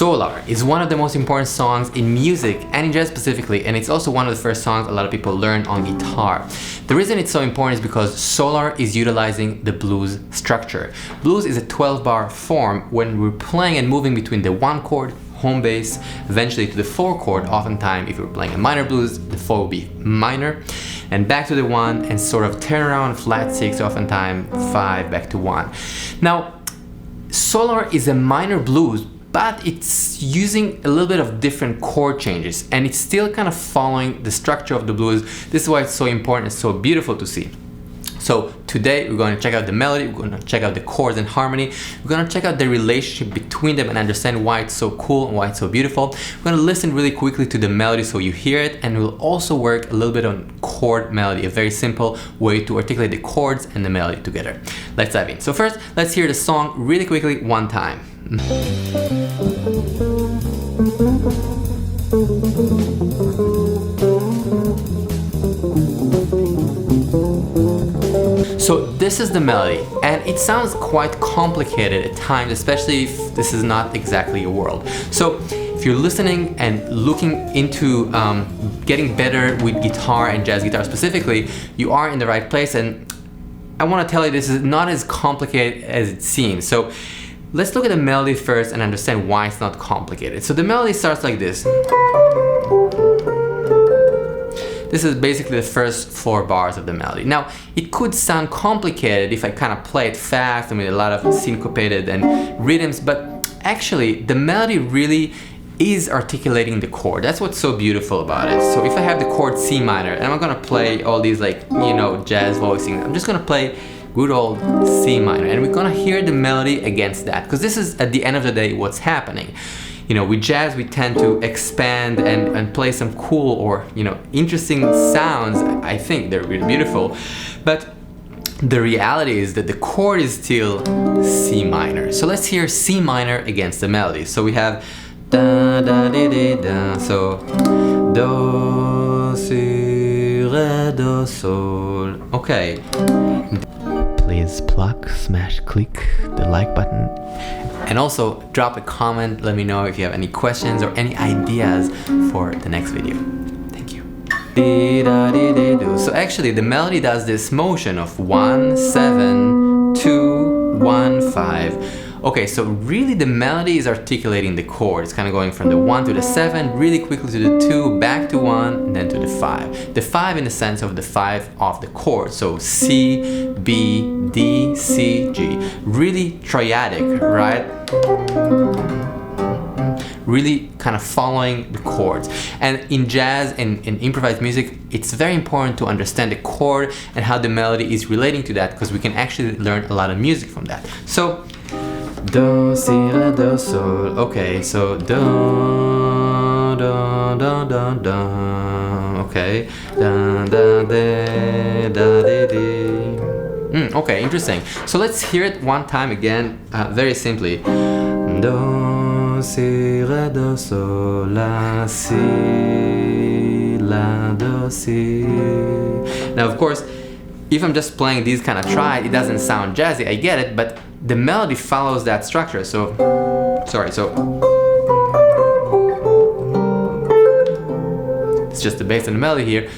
Solar is one of the most important songs in music and in jazz specifically, and it's also one of the first songs a lot of people learn on guitar. The reason it's so important is because Solar is utilizing the blues structure. Blues is a 12-bar form when we're playing and moving between the 1 chord, home bass, eventually to the 4 chord. Oftentimes, if you're playing a minor blues, the 4 will be minor, and back to the 1, and sort of turn around, flat 6, oftentimes 5, back to 1. Now, Solar is a minor blues, but it's using a little bit of different chord changes, and it's still kind of following the structure of the blues. This is why it's so important and so beautiful to see. So today we're going to check out the melody, we're going to check out the chords and harmony, we're going to check out the relationship between them and understand why it's so cool and why it's so beautiful. We're going to listen really quickly to the melody so you hear it, and we'll also work a little bit on chord melody, a very simple way to articulate the chords and the melody together. Let's dive in. So first, let's hear the song really quickly one time. So this is the melody, and it sounds quite complicated at times, especially if this is not exactly your world. So if you're listening and looking into getting better with guitar and jazz guitar specifically, you are in the right place, and I want to tell you this is not as complicated as it seems. So let's look at the melody first and understand why it's not complicated. So the melody starts like this. This is basically the first 4 bars of the melody. Now, it could sound complicated if I kind of play it fast and with a lot of syncopated and rhythms, but actually the melody really is articulating the chord. That's what's so beautiful about it. So if I have the chord C minor, and I'm gonna play all these jazz voicing, I'm just gonna play good old C minor, and we're gonna hear the melody against that, because this is at the end of the day what's happening. With jazz we tend to expand and play some cool or interesting sounds. I think they're really beautiful, but the reality is that the chord is still C minor. So let's hear C minor against the melody. So we have da da di di da, so do si re do sol. Okay, please pluck, smash, click the like button. And also drop a comment, let me know if you have any questions or any ideas for the next video. Thank you. So actually the melody does this motion of 1, 7, 2, 1, 5. Okay, so really the melody is articulating the chord. It's kind of going from the 1 to the 7, really quickly to the 2, back to 1, and then to the 5. The 5 in the sense of the 5 of the chord. So C, B, D, C, G. Really triadic, right? Really kind of following the chords. And in jazz and in improvised music, it's very important to understand the chord and how the melody is relating to that, because we can actually learn a lot of music from that. So do, si, re, do, sol. Okay, so do, do, do, do, do. Okay, da, da, de, da, di, di. Okay, interesting. So let's hear it one time again, very simply. Do, si, re, do, sol, la, si, la, do, si. Now, of course, if I'm just playing these kind of triad, it doesn't sound jazzy. I get it, but the melody follows that structure. So, it's just the bass and the melody here.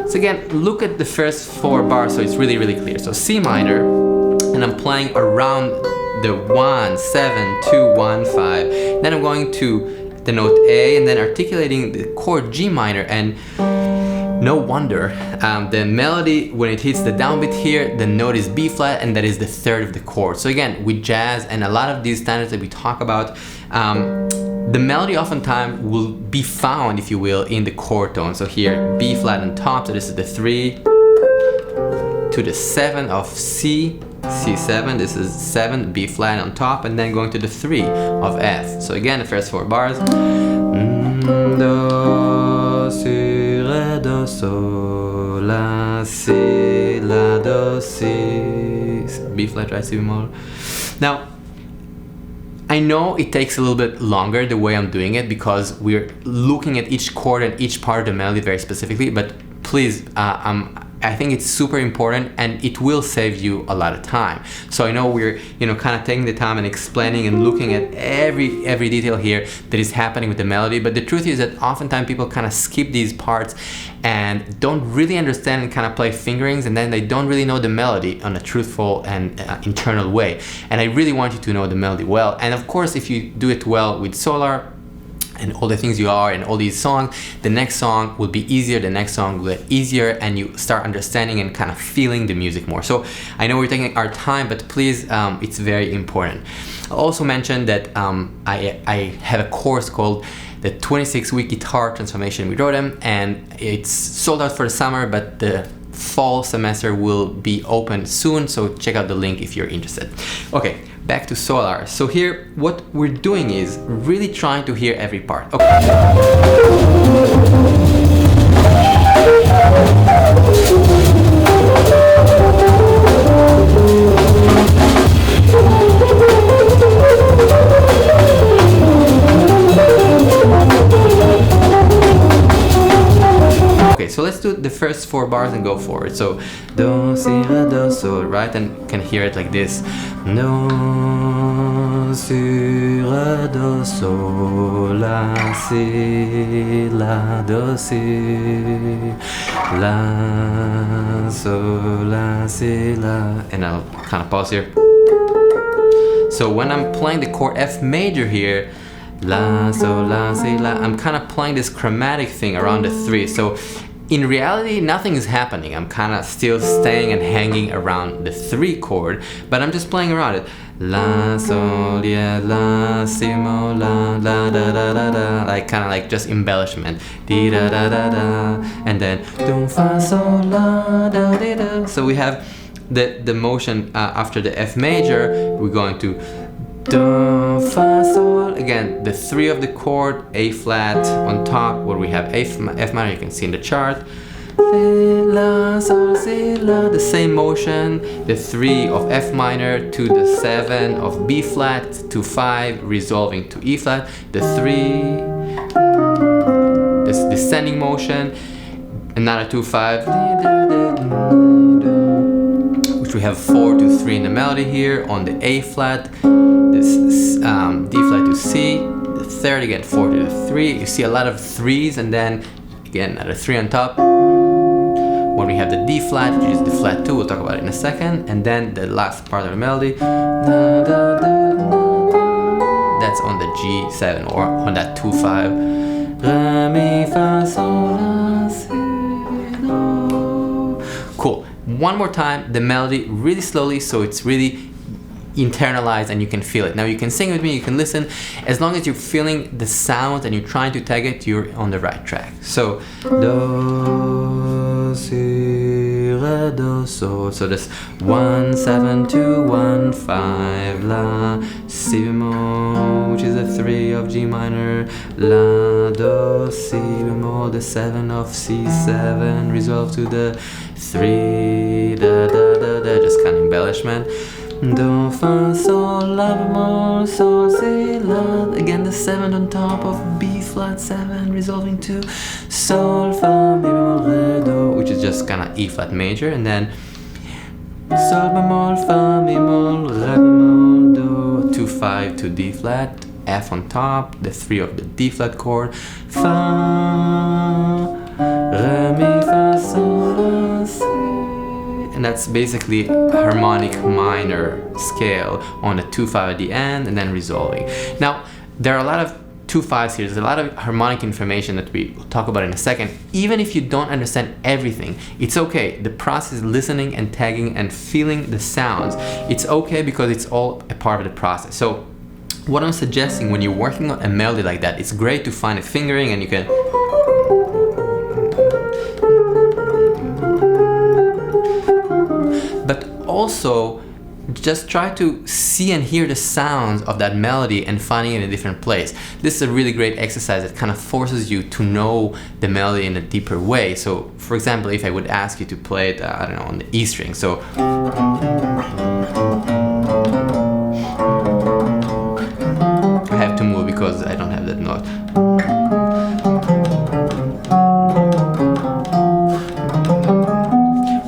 So again, look at the first 4 bars, so it's really, really clear. So C minor, and I'm playing around the 1, 7, 2, 1, 5. Then I'm going to the note A, and then articulating the chord G minor, and no wonder, the melody, when it hits the downbeat here, the note is B flat, and that is the 3rd of the chord. So again, with jazz and a lot of these standards that we talk about, the melody oftentimes will be found, if you will, in the chord tone. So here, B flat on top, so this is the 3 to the 7 of C, C7, this is 7, B flat on top, and then going to the 3 of F. So again, the first 4 bars. Do, si, re, do, sol, la, si, la, do, si, B flat, right, Si bemol. Now, I know it takes a little bit longer the way I'm doing it, because we're looking at each chord and each part of the melody very specifically, but please, I'm I think it's super important, and it will save you a lot of time. So I know we're, you know, kind of taking the time and explaining and looking at every detail here that is happening with the melody, but the truth is that oftentimes people kind of skip these parts and don't really understand and kind of play fingerings, and then they don't really know the melody on a truthful and internal way. And I really want you to know the melody well. And of course, if you do it well with Solar and all the things you are and all these songs, the next song will be easier, the next song will get easier, and you start understanding and kind of feeling the music more. So I know we're taking our time, but please, it's very important. I also mentioned that I have a course called the 26-week guitar transformation with Rotem, and it's sold out for the summer, but the fall semester will be open soon, so check out the link if you're interested. Okay, back to Solar. So here, what we're doing is really trying to hear every part. Okay, so let's do the first 4 bars and go forward. So do, si, re, do, sol, right? And you can hear it like this. Do, si, re, do, sol, la, si, la, do, si, la, sol, la, si, la. And I'll kind of pause here. So when I'm playing the chord F major here, la, sol, la, si, la, I'm kind of playing this chromatic thing around the 3. So in reality, nothing is happening. I'm kind of still staying and hanging around the 3 chord, but I'm just playing around it. La, sol, yeah, la, si, mo, la, la, da, da, da, da. Like kind of like just embellishment. Di, da, da, da, da. And then do, fa, sol, la, da, di, da. So we have the motion after the F major. We're going to do, fa, sol, again the 3 of the chord, A flat on top, where we have F minor, you can see in the chart. La, sol, si, la, the same motion, the 3 of F minor to the 7 of B flat to 5, resolving to E flat, the 3, this descending motion, another 2, 5, which we have 4 to 3 in the melody here on the A flat. This D flat to C, the 3rd again 4 to the 3. You see a lot of 3s, and then again another 3 on top. When we have the D flat, which is the flat 2, we'll talk about it in a second, and then the last part of the melody, da, da, da, da, that's on the G7 or on that 2-5. Re, mi, fa, sol, la, si, do. Cool. One more time, the melody really slowly, so it's really internalized and you can feel it. Now you can sing with me, you can listen. As long as you're feeling the sound and you're trying to tag it, you're on the right track. So do, si, re, do, sol. So this 1, 7, 2, 1, 5, la, si bemol, which is the 3 of G minor, la, do, si bemol, the 7 of C7, resolve to the 3, da, da, da, da, just kind of embellishment. Do, fa, sol, la, bemol, sol, si, la. Again, the 7 on top of B flat 7, resolving to sol, fa, mi bemol, re, do, which is just kind of E flat major, and then sol bemol, fa, mi bemol, re bemol, do, 2, 5 to D flat, F on top, the 3 of the D flat chord, fa, re, mi, fa, sol, la, si. And that's basically harmonic minor scale on a 2-5 at the end, and then resolving. Now, there are a lot of 2-5s here. There's a lot of harmonic information that we will talk about in a second. Even if you don't understand everything, it's okay. The process is listening and tagging and feeling the sounds. It's okay because it's all a part of the process. So what I'm suggesting when you're working on a melody like that, it's great to find a fingering, and you can also just try to see and hear the sounds of that melody and finding it in a different place. This is a really great exercise that kind of forces you to know the melody in a deeper way. So for example, if I would ask you to play it, I don't know, on the E string. So I have to move because I don't have that note.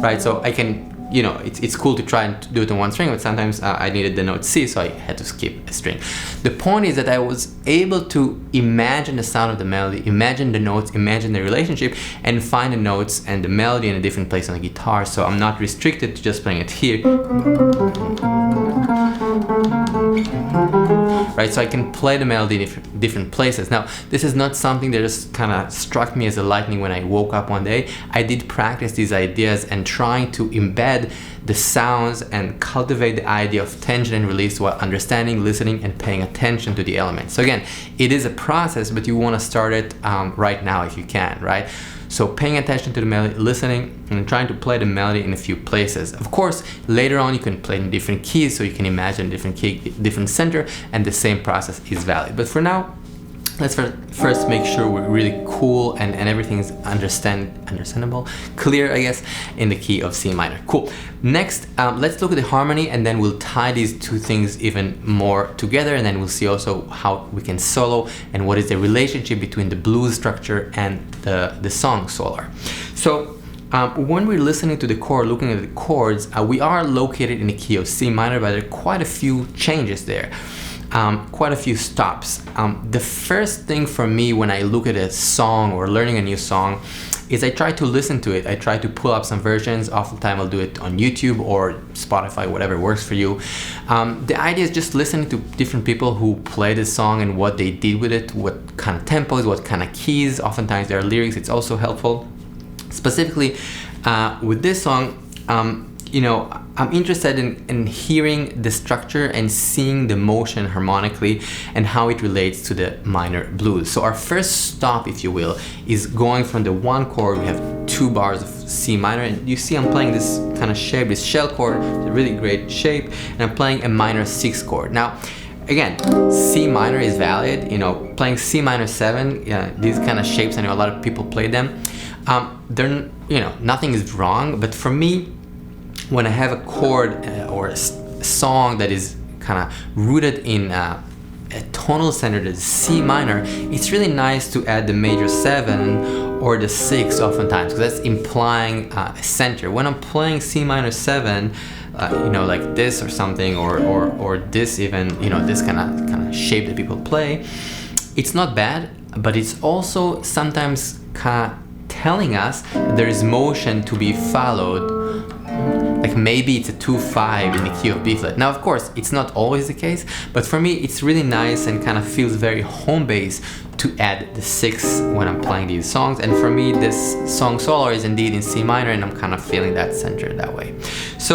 right? So I can, you know, it's cool to try and do it on one string, but sometimes I needed the note C, so I had to skip a string. The point is that I was able to imagine the sound of the melody, imagine the notes, imagine the relationship, and find the notes and the melody in a different place on the guitar. So I'm not restricted to just playing it here, right? So I can play the melody in different places. Now, this is not something that just kind of struck me as a lightning when I woke up one day. I did practice these ideas and trying to embed the sounds and cultivate the idea of tension and release while understanding, listening, and paying attention to the elements. So again, it is a process, but you want to start it right now if you can, right? So paying attention to the melody, listening, and trying to play the melody in a few places. Of course, later on you can play in different keys, so you can imagine different key, different center, and the same process is valid. But for now, let's first make sure we're really cool and everything is understandable, clear, I guess, in the key of C minor. Cool. Next, let's look at the harmony, and then we'll tie these two things even more together, and then we'll see also how we can solo and what is the relationship between the blues structure and the song solo. So when we're listening to the chord, looking at the chords, we are located in the key of C minor, but there are quite a few changes there. Quite a few stops. The first thing for me when I look at a song or learning a new song is I try to listen to it. I try to pull up some versions. Oftentimes I'll do it on YouTube or Spotify, whatever works for you. The idea is just listening to different people who play the song and what they did with it, what kind of tempos, what kind of keys. Oftentimes there are lyrics, it's also helpful. Specifically with this song, you know, I'm interested in hearing the structure and seeing the motion harmonically and how it relates to the minor blues. So our first stop, if you will, is going from the one chord. We have 2 bars of C minor, and you see I'm playing this kind of shape, this shell chord. It's a really great shape, and I'm playing a minor 6 chord. Now, again, C minor is valid. You know, playing C minor 7, these kind of shapes, I know a lot of people play them. They're, you know, nothing is wrong, but for me, when I have a chord or a song that is kind of rooted in a tonal center that is C minor, it's really nice to add the major 7 or the 6 oftentimes, because that's implying a center. When I'm playing C minor 7, you know, like this or something, or this even, you know, this kind of shape that people play, it's not bad, but it's also sometimes kind of telling us there is motion to be followed. Like maybe it's a 2-5 in the key of B flat. Now, of course, it's not always the case, but for me, it's really nice and kind of feels very home base to add the 6 when I'm playing these songs. And for me, this song solo is indeed in C minor, and I'm kind of feeling that center that way. So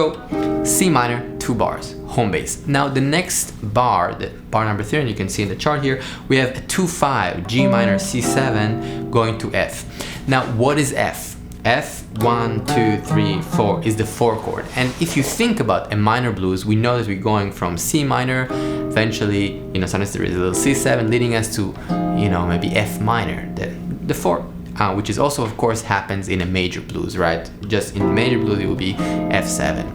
C minor, 2 bars, home base. Now the next bar, the bar number 3, and you can see in the chart here, we have a 2-5, G minor, C7 going to F. Now, what is F? F, 1, 2, 3, 4 is the 4 chord. And if you think about a minor blues, we know that we're going from C minor, eventually, you know, sometimes there is a little C7 leading us to, you know, maybe F minor, the 4, which is also, of course, happens in a major blues, right? Just in major blues, it will be F7.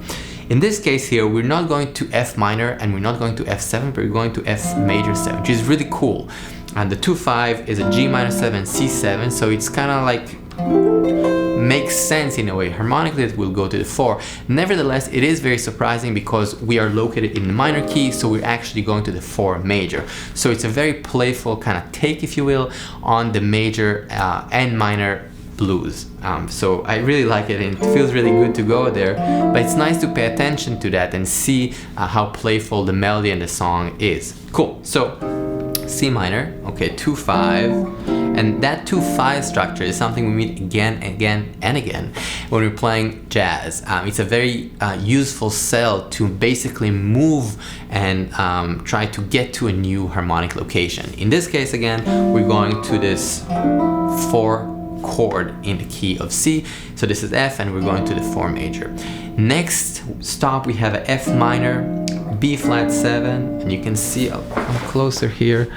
In this case here, we're not going to F minor and we're not going to F7, but we're going to F major 7, which is really cool. And the 2-5 is a G minor 7, C7, so it's kind of like makes sense in a way. Harmonically, it will go to the 4. Nevertheless, it is very surprising because we are located in the minor key, so we're actually going to the 4 major. So it's a very playful kind of take, if you will, on the major and minor blues. So I really like it, and it feels really good to go there, but it's nice to pay attention to that and see how playful the melody and the song is. Cool. So C minor, okay, 2-5, and that 2-5 structure is something we meet again and again when we're playing jazz. It's a very useful cell to basically move and try to get to a new harmonic location. In this case, again, we're going to this 4 chord in the key of C. So this is F, and we're going to the 4 major. Next stop, we have a F minor, B flat 7, and you can see I'll come closer here.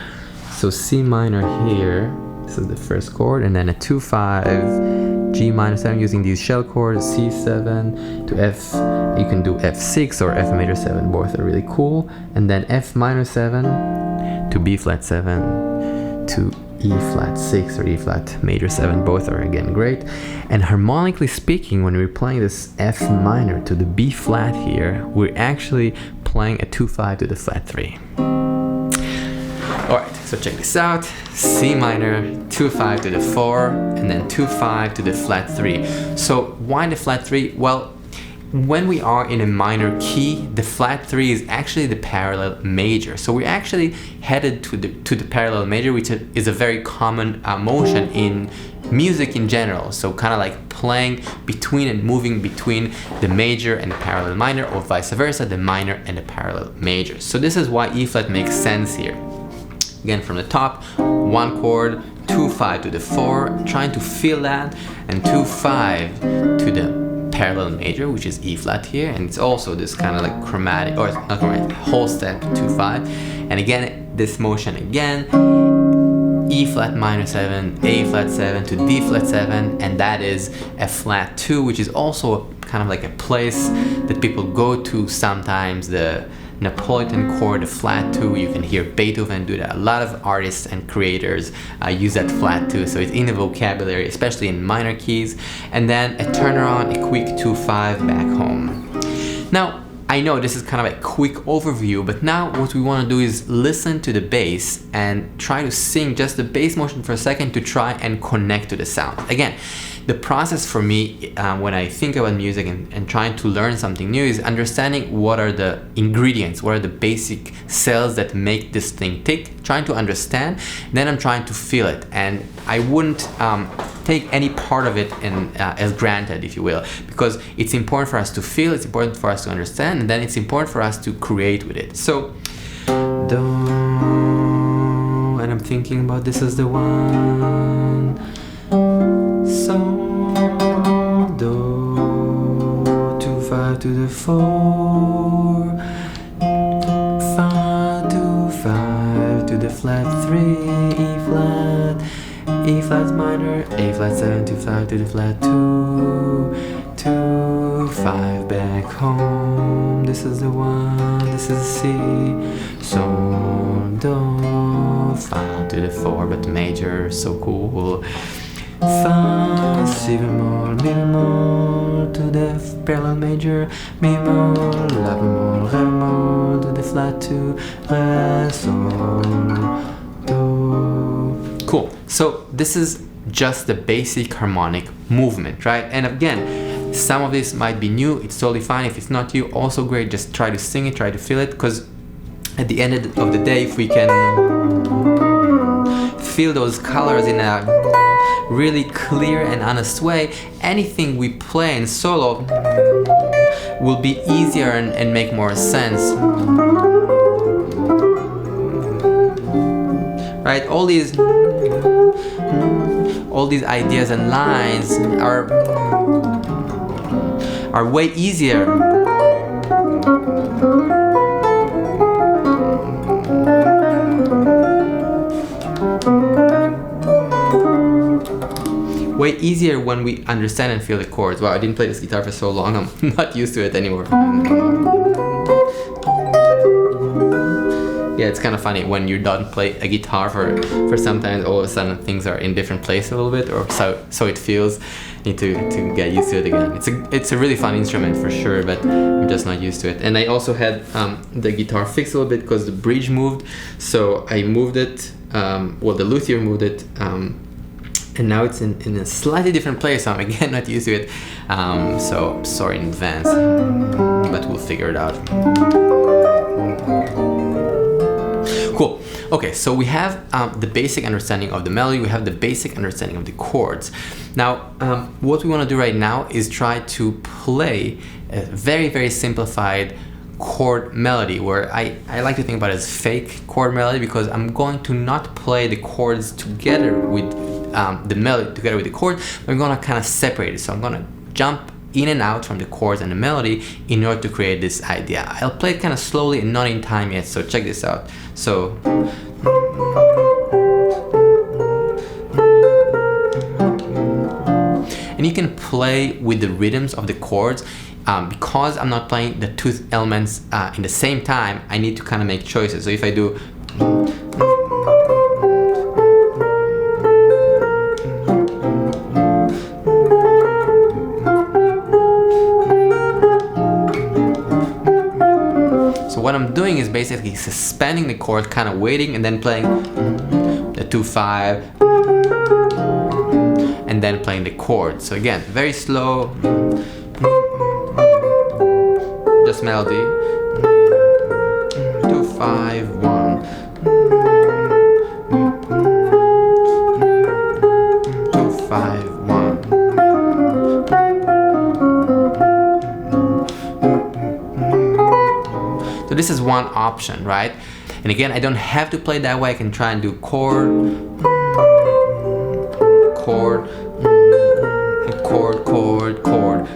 So C minor here, this is the first chord, and then a 2-5, G minor 7 using these shell chords, C7 to F. You can do F6 or F major 7, both are really cool. And then F minor 7 to B flat 7 to E flat 6 or E flat major 7, both are again great. And harmonically speaking, when we're playing this F minor to the B flat here, we're actually playing a 2-5 to the flat 3. Alright, so check this out. C minor, 2-5 to the 4, and then 2-5 to the flat 3. So why the flat 3? Well, when we are in a minor key, the flat 3 is actually the parallel major. So we're actually headed to the parallel major, which is a very common motion in music in general. So kind of like playing between and moving between the major and the parallel minor, or vice versa, the minor and the parallel major. So this is why E flat makes sense here. Again, from the top, one chord, 2-5 to the 4, trying to feel that, and 2-5 to the parallel major, which is E flat here, and it's also this kind of like chromatic, or not chromatic, whole step 2-5, and again this motion again, E flat minor 7, A flat 7 to D flat 7, and that is a flat 2, which is also kind of like a place that people go to sometimes, the Napolitan chord, the flat 2. You can hear Beethoven do that. A lot of artists and creators use that flat 2, so it's in the vocabulary, especially in minor keys. And then a turnaround, a quick 2-5 back home. Now, I know this is kind of a quick overview, but now what we want to do is listen to the bass and try to sing just the bass motion for a second to try and connect to the sound. Again, the process for me when I think about music and trying to learn something new is understanding what are the ingredients, what are the basic cells that make this thing tick, trying to understand, then I'm trying to feel it, and I wouldn't take any part of it as granted, if you will, because it's important for us to feel, it's important for us to understand, and then it's important for us to create with it. So, do, and I'm thinking about this as the one, so, do, 2-5 to the 4, 5 to 5 to the flat 3, E flat minor, A flat 7 to 5 to the flat 2, 2-5 back home. This is the one, this is C, so, do, 5 to the 4, but major, so cool. Fa, Si bemol, Mi bemol to the parallel major, Mi bemol, La bemol, Re bemol to the flat 2, Re, Sol, Do. Cool. So this is just the basic harmonic movement, right? And again, some of this might be new, it's totally fine. If it's not you, also great. Just try to sing it, try to feel it, because at the end of the day, if we can feel those colors in a really clear and honest way, anything we play in solo will be easier and make more sense. Right? All these ideas and lines are way easier when we understand and feel the chords. Wow, I didn't play this guitar for so long, I'm not used to it anymore. Yeah, it's kind of funny when you don't play a guitar for sometimes all of a sudden things are in different places a little bit, or so it feels. Need to get used to it again. It's a really fun instrument for sure, but I'm just not used to it. And I also had the guitar fixed a little bit because the bridge moved, so I moved it. Well, the luthier moved it, and now it's in a slightly different place. So I'm again not used to it. So sorry in advance, but we'll figure it out. Cool. Okay, so we have the basic understanding of the melody, we have the basic understanding of the chords. Now, what we want to do right now is try to play a very, very simplified chord melody, where I like to think about it as fake chord melody, because I'm going to not play the chords together with the melody, together with the chord, but I'm going to kind of separate it. So I'm going to jump in and out from the chords and the melody in order to create this idea. I'll play it kind of slowly and not in time yet, so check this out. So and you can play with the rhythms of the chords. Because I'm not playing the two elements in the same time, I need to kind of make choices. So if I do, doing is basically suspending the chord, kind of waiting, and then playing the 2-5, and then playing the chord. So again, very slow, just melody, 2-5-1, 2-5-1. So this is one option, right? And again, I don't have to play that way. I can try and do chord, chord, chord, chord, chord.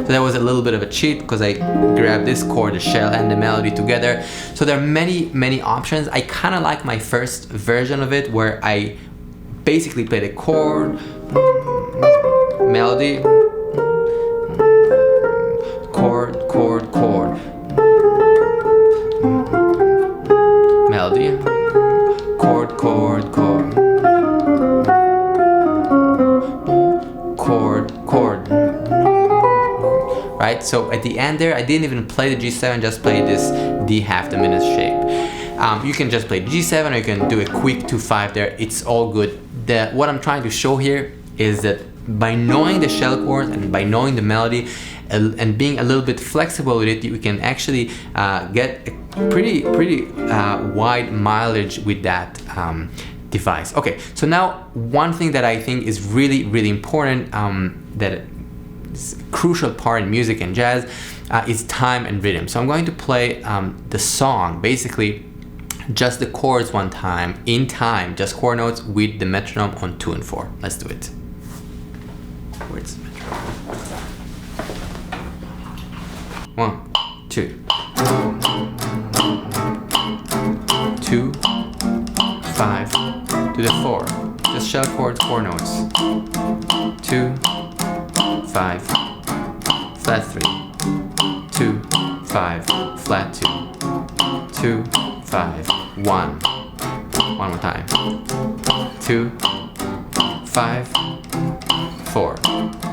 So that was a little bit of a cheat because I grabbed this chord, the shell, and the melody together. So there are many options. I kind of like my first version of it where I basically play the chord, melody, chord, chord, chord, melody, chord, chord, chord, chord, chord. Right? So at the end there, I didn't even play the G7, just play this D half diminished shape. You can just play G7 or you can do a quick 2-5 there. It's all good. What I'm trying to show here is that by knowing the shell chords and by knowing the melody and being a little bit flexible with it, you can actually get a pretty wide mileage with that device. Okay, so now one thing that I think is really important, that is a crucial part in music and jazz, is time and rhythm. So I'm going to play the song, basically just the chords one time, in time, just chord notes with the metronome on 2 and 4. Let's do it. Where's the metronome? 1, 2, 2, 5, to the 4. Just shell chords, 4 notes. 2, 5, flat 3, 2, 5, flat 2, 2, 5, 1. One more time. 2, 5, 4.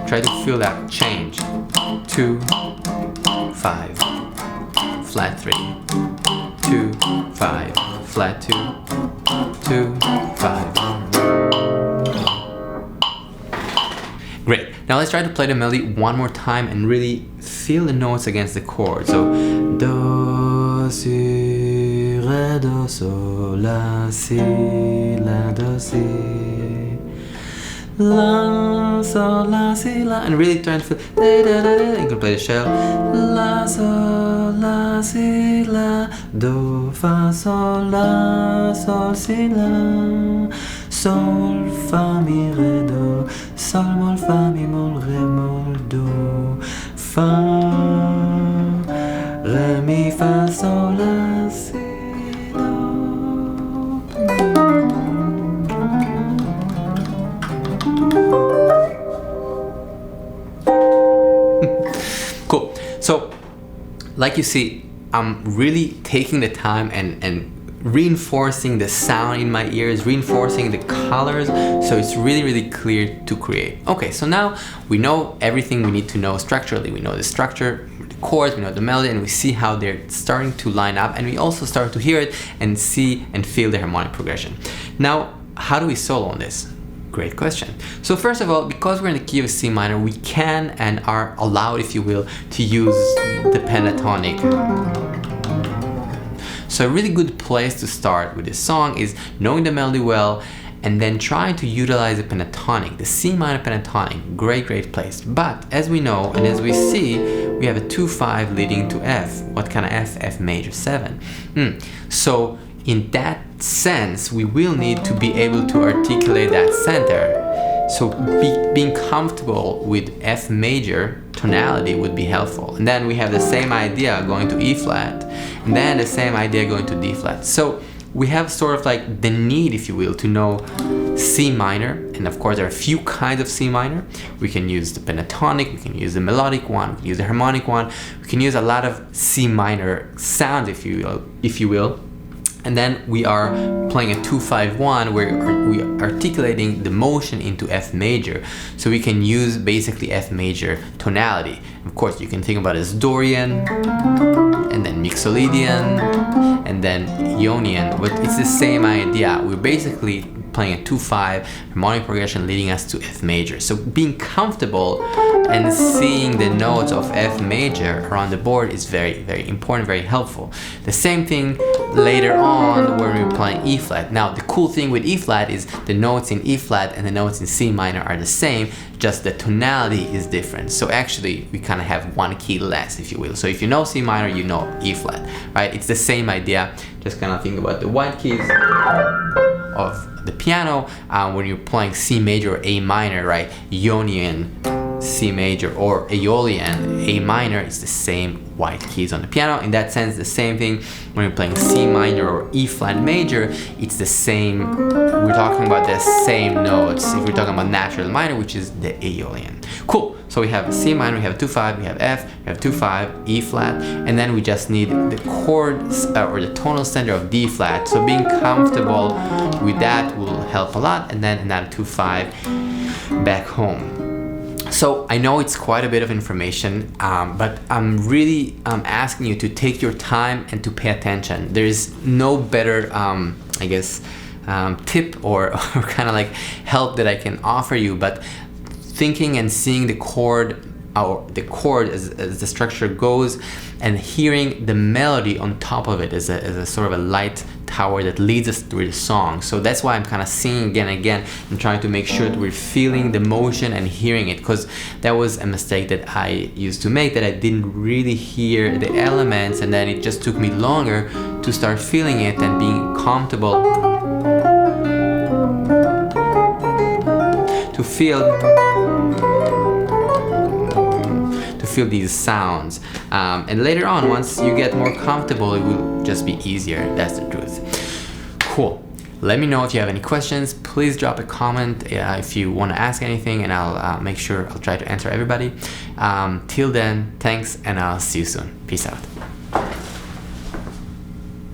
Try to feel that change. 2, 5, flat 3, 2, 5, flat 2, 2, 5. Great. Now let's try to play the melody one more time and really feel the notes against the chord. So do, si, re, do, sol, la, si, do, si, la, sol, la, si, la, and really try to feel. Da, da, da, da. You can play the shell. La, sol, la, si, la, do, fa, sol, la, sol, si, la, sol, fa, mi, re, do, sol, mol, fa, mi, mol, re, mol, do, fa, re, mi, fa, sol, la, si, do. Cool. So, like you see, I'm really taking the time and reinforcing the sound in my ears, reinforcing the colors, so it's really clear to create. Okay, so now we know everything we need to know structurally. We know the structure, the chords, we know the melody, and we see how they're starting to line up, and we also start to hear it and see and feel the harmonic progression. Now, how do we solo on this? Great question. So first of all, because we're in the key of C minor, we can and are allowed, if you will, to use the pentatonic. So a really good place to start with this song is knowing the melody well and then trying to utilize the pentatonic, the C minor pentatonic. Great place. But as we know and as we see, we have a 2-5 leading to F. What kind of F? F major 7. So in that sense, we will need to be able to articulate that center. So being comfortable with F major tonality would be helpful. And then we have the same idea going to E flat, and then the same idea going to D flat. So we have sort of like the need, if you will, to know C minor. And of course, there are a few kinds of C minor. We can use the pentatonic, we can use the melodic one, we can use the harmonic one. We can use a lot of C minor sounds, if you will. And then we are playing a 2-5-1 where we are articulating the motion into F major. So we can use basically F major tonality. Of course, you can think about it as Dorian, and then Mixolydian, and then Ionian, but it's the same idea. We're basically playing a 2-5 harmonic progression leading us to F major. So being comfortable and seeing the notes of F major around the board is very, very important, very helpful. The same thing later on when we're playing E flat. Now the cool thing with E flat is the notes in E flat and the notes in C minor are the same, just the tonality is different. So actually we kind of have one key less, if you will. So if you know C minor, you know E flat, right? It's the same idea. Just kind of think about the white keys of the piano when you're playing C major or A minor, right? Ionian C major or Aeolian A minor, it's the same white keys on the piano. In that sense, the same thing when you're playing C minor or E flat major, it's the same. We're talking about the same notes if we're talking about natural minor, which is the Aeolian. Cool. So we have C minor, we have 2-5, we have F, we have 2-5, E flat, and then we just need the chords or the tonal center of D flat. So being comfortable with that will help a lot, and then another 2-5 back home. So I know it's quite a bit of information, but I'm really asking you to take your time and to pay attention. There is no better, I guess, tip or kind of like help that I can offer you, but thinking and seeing the chord as the structure goes and hearing the melody on top of it as a sort of a light tower that leads us through the song. So that's why I'm kind of singing again and again and trying to make sure that we're feeling the motion and hearing it, because that was a mistake that I used to make, that I didn't really hear the elements, and then it just took me longer to start feeling it and being comfortable to feel these sounds, and later on, once you get more comfortable, it will just be easier. That's the truth. Cool. Let me know if you have any questions. Please drop a comment if you want to ask anything, and I'll make sure I'll try to answer everybody. Till then, thanks, and I'll see you soon. Peace out.